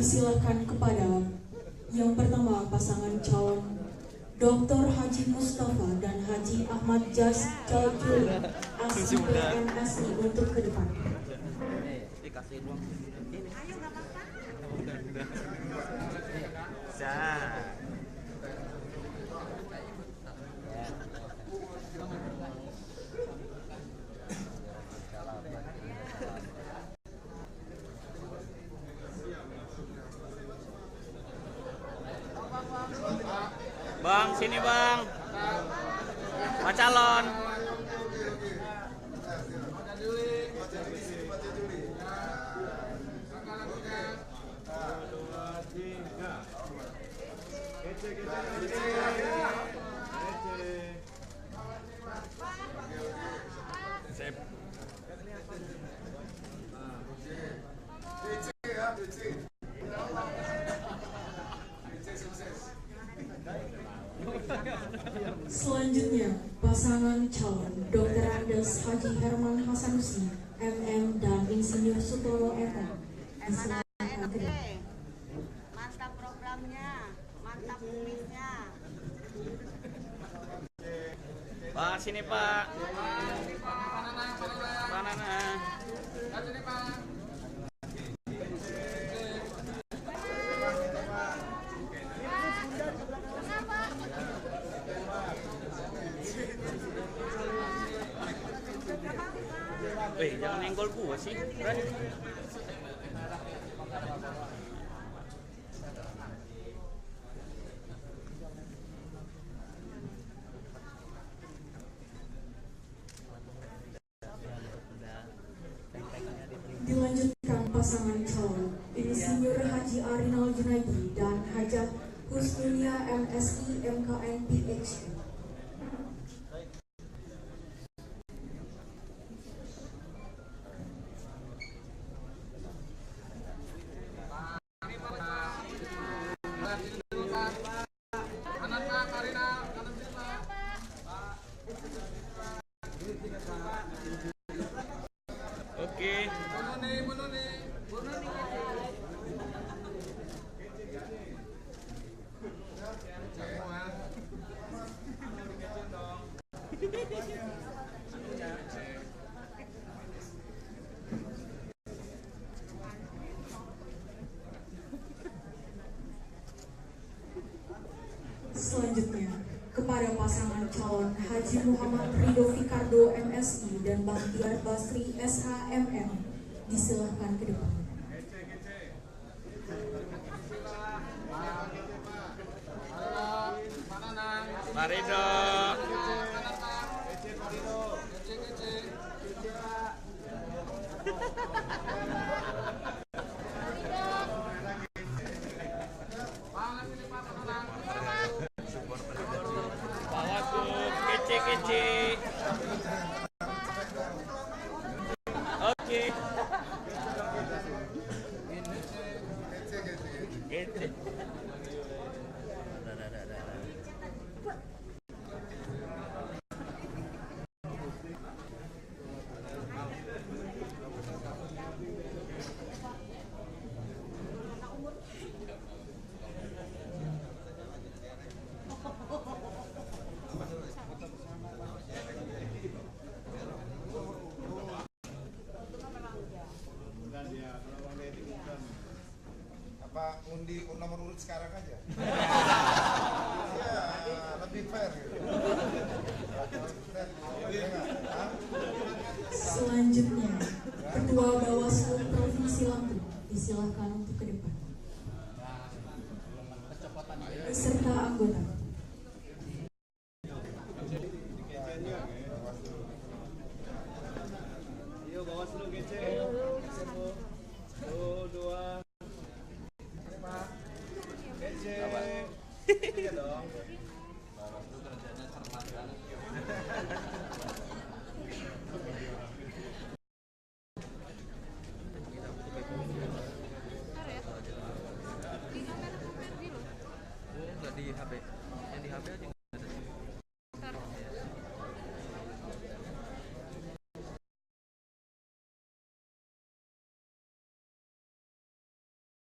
disilahkan kepada yang pertama pasangan calon Dr. Haji Mustafa dan Haji Ahmad Jazjul SIPMSI untuk ke depan. Dikasih ruang ini. Ayo nggak apa-apa. Bang, sini bang. Pak calon. Sip. Selanjutnya, pasangan calon Dr. Andes Haji Herman Hasanusi, MM dan Insinyur Sutomo MM. Disilahkan ke depan. Mantap programnya, mantap kumisnya. Pak, sini Pak. Pak Nana. Jangan nenggol gua sih. Dilanjutkan pasangan calon Insinyur Haji Arinal Junaidi dan Hajah Husnunia MSI MKN PhD. Oke. Selanjutnya, kepada pasangan calon Haji Muhammad Ridho Fikardo MSI dan Bahtiar Basri SHMM, disilahkan ke depan. Pak Ridho. Kece. Oke. Kece. Apa undi nomor urut sekarang aja? Ya, lebih fair gitu. Selanjutnya, Ketua Bawaslu Provinsi Lampung, disilahkan untuk ke depan. Beserta anggota. Yuk Bawaslu kece. Dua. Kece. Iya dong. Bawaslu kerjanya cermat banget. Di HP. Yang di HP aja.